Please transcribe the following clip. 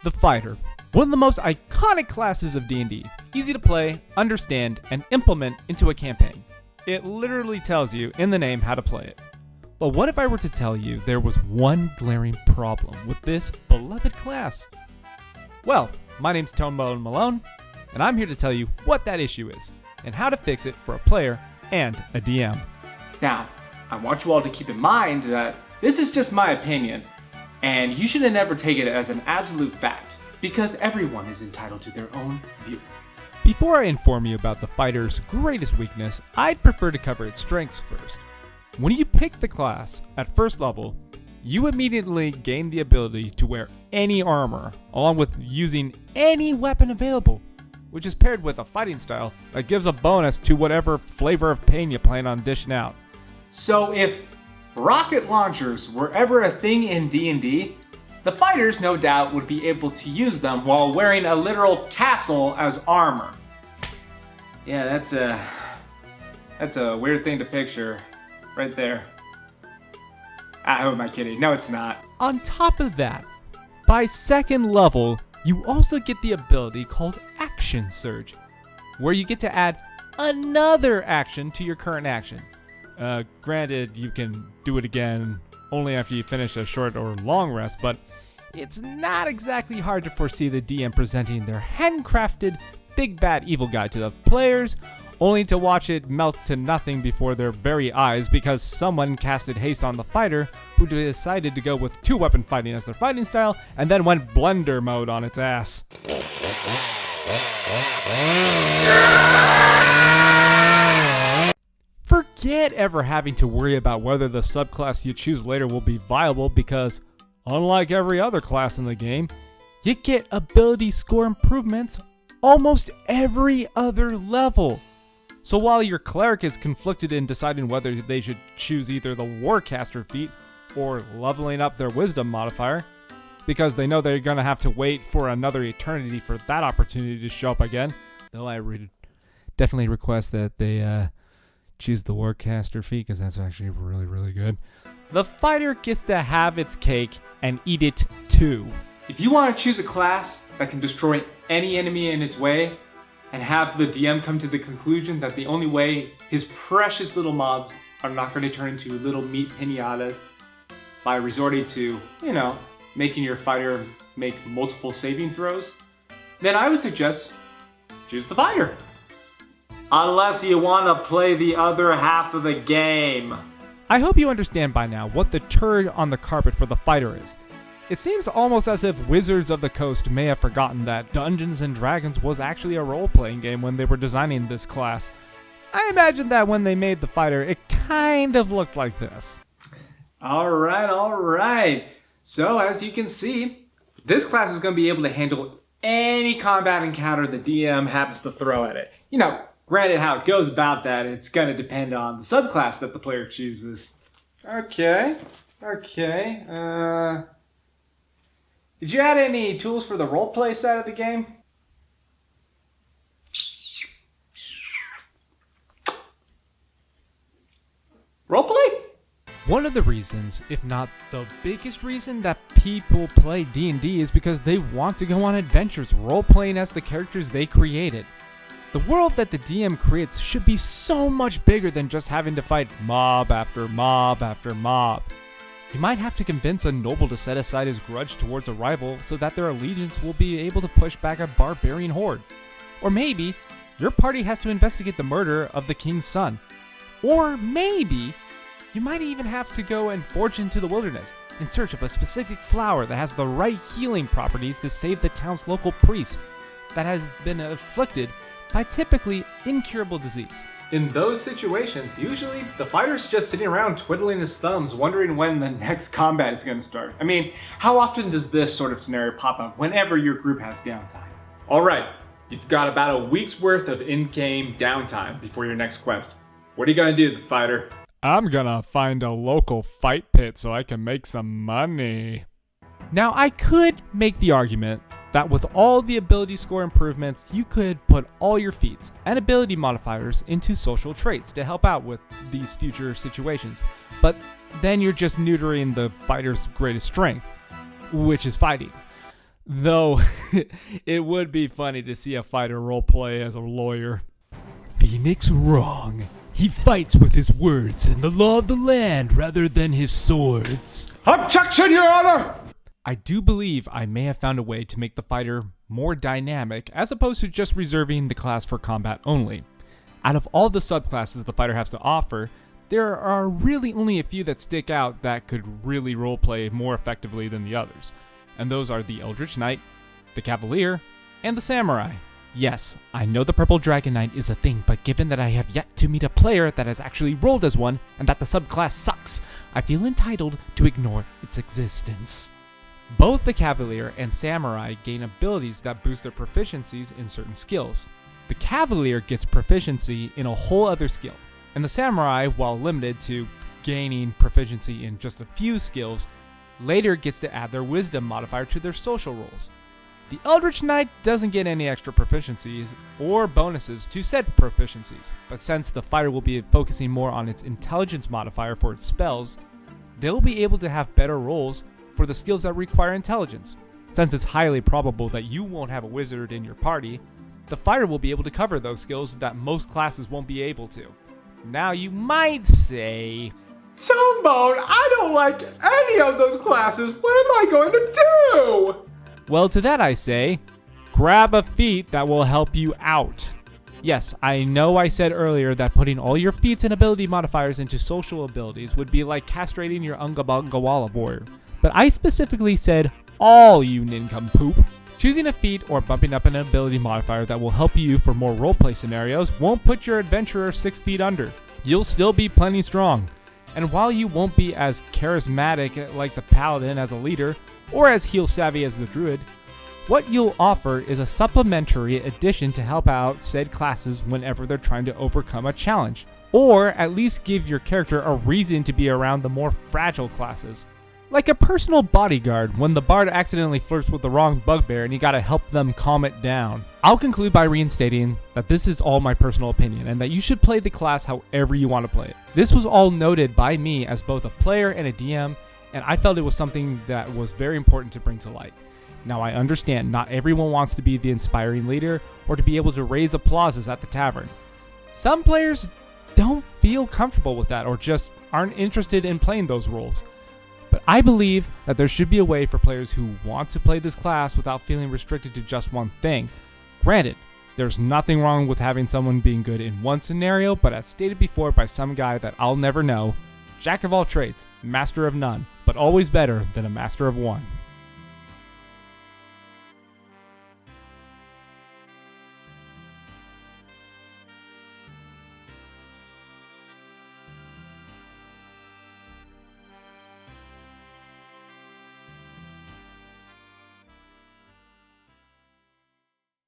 The Fighter, one of the most iconic classes of D&D, easy to play, understand, and implement into a campaign. It literally tells you in the name how to play it. But what if I were to tell you there was one glaring problem with this beloved class? Well, my name's Tone Malone, and I'm here to tell you what that issue is, and how to fix it for a player and a DM. Now, I want you all to keep in mind that this is just my opinion, and you should never take it as an absolute fact, because everyone is entitled to their own view. Before I inform you about the fighter's greatest weakness, I'd prefer to cover its strengths first. When you pick the class at first level, you immediately gain the ability to wear any armor, along with using any weapon available, which is paired with a fighting style that gives a bonus to whatever flavor of pain you plan on dishing out. So if rocket launchers were ever a thing in D&D, the fighters no doubt would be able to use them while wearing a literal castle as armor. Yeah, that's a weird thing to picture right there. Who am I kidding? No, it's not. On top of that, by second level, you also get the ability called Action Surge, where you get to add another action to your current action. Granted, you can do it again only after you finish a short or long rest, but it's not exactly hard to foresee the DM presenting their handcrafted big bad evil guy to the players, only to watch it melt to nothing before their very eyes because someone casted haste on the fighter who decided to go with two weapon fighting as their fighting style and then went blender mode on its ass. Forget ever having to worry about whether the subclass you choose later will be viable because, unlike every other class in the game, you get ability score improvements almost every other level. So while your cleric is conflicted in deciding whether they should choose either the Warcaster feat or leveling up their wisdom modifier, because they know they're going to have to wait for another eternity for that opportunity to show up again, though I definitely request that they choose the Warcaster feat because that's actually really, really good. The fighter gets to have its cake and eat it too. If you want to choose a class that can destroy any enemy in its way, and have the DM come to the conclusion that the only way his precious little mobs are not going to turn into little meat pinatas by resorting to, making your fighter make multiple saving throws, then I would suggest choose the fighter. Unless you want to play the other half of the game. I hope you understand by now what the turd on the carpet for the fighter is. It seems almost as if Wizards of the Coast may have forgotten that Dungeons & Dragons was actually a role-playing game when they were designing this class. I imagine that when they made the fighter, it kind of looked like this. Alright. So, as you can see, this class is going to be able to handle any combat encounter the DM happens to throw at it. Granted, how it goes about that, it's going to depend on the subclass that the player chooses. Okay. Did you add any tools for the roleplay side of the game? Roleplay? One of the reasons, if not the biggest reason, that people play D&D is because they want to go on adventures role-playing as the characters they created. The world that the DM creates should be so much bigger than just having to fight mob after mob after mob. You might have to convince a noble to set aside his grudge towards a rival so that their allegiance will be able to push back a barbarian horde. Or maybe your party has to investigate the murder of the king's son. Or maybe you might even have to go and forge into the wilderness in search of a specific flower that has the right healing properties to save the town's local priest that has been afflicted by typically incurable disease. In those situations, usually the fighter's just sitting around twiddling his thumbs, wondering when the next combat is going to start. I mean, how often does this sort of scenario pop up whenever your group has downtime? Alright, you've got about a week's worth of in-game downtime before your next quest. What are you going to do, the fighter? I'm gonna find a local fight pit so I can make some money. Now, I could make the argument that with all the ability score improvements, you could put all your feats and ability modifiers into social traits to help out with these future situations. But then you're just neutering the fighter's greatest strength, which is fighting. Though, it would be funny to see a fighter roleplay as a lawyer. Phoenix wrong. He fights with his words and the law of the land rather than his swords. Objection, Your Honor! I do believe I may have found a way to make the fighter more dynamic as opposed to just reserving the class for combat only. Out of all the subclasses the fighter has to offer, there are really only a few that stick out that could really roleplay more effectively than the others. And those are the Eldritch Knight, the Cavalier, and the Samurai. Yes, I know the Purple Dragon Knight is a thing, but given that I have yet to meet a player that has actually rolled as one, and that the subclass sucks, I feel entitled to ignore its existence. Both the Cavalier and Samurai gain abilities that boost their proficiencies in certain skills. The Cavalier gets proficiency in a whole other skill, and the Samurai, while limited to gaining proficiency in just a few skills, later gets to add their Wisdom modifier to their social rolls. The Eldritch Knight doesn't get any extra proficiencies or bonuses to said proficiencies, but since the fighter will be focusing more on its Intelligence modifier for its spells, they'll be able to have better rolls for the skills that require Intelligence. Since it's highly probable that you won't have a wizard in your party, the fighter will be able to cover those skills that most classes won't be able to. Now you might say, Tombone, I don't like any of those classes. What am I going to do? well, to that I say, grab a feat that will help you out. Yes, I know I said earlier that putting all your feats and ability modifiers into social abilities would be like castrating your Unga Bunga Walla warrior, but I specifically said all you nincompoop. Choosing a feat or bumping up an ability modifier that will help you for more roleplay scenarios won't put your adventurer 6 feet under. You'll still be plenty strong. And while you won't be as charismatic like the paladin as a leader, or as heal savvy as the druid, what you'll offer is a supplementary addition to help out said classes whenever they're trying to overcome a challenge, or at least give your character a reason to be around the more fragile classes. Like a personal bodyguard when the bard accidentally flirts with the wrong bugbear and you gotta help them calm it down. I'll conclude by reinstating that this is all my personal opinion and that you should play the class however you want to play it. This was all noted by me as both a player and a DM, and I felt it was something that was very important to bring to light. Now I understand not everyone wants to be the inspiring leader or to be able to raise applauses at the tavern. Some players don't feel comfortable with that or just aren't interested in playing those roles. But I believe that there should be a way for players who want to play this class without feeling restricted to just one thing. Granted, there's nothing wrong with having someone being good in one scenario, but as stated before by some guy that I'll never know, jack of all trades, master of none, but always better than a master of one.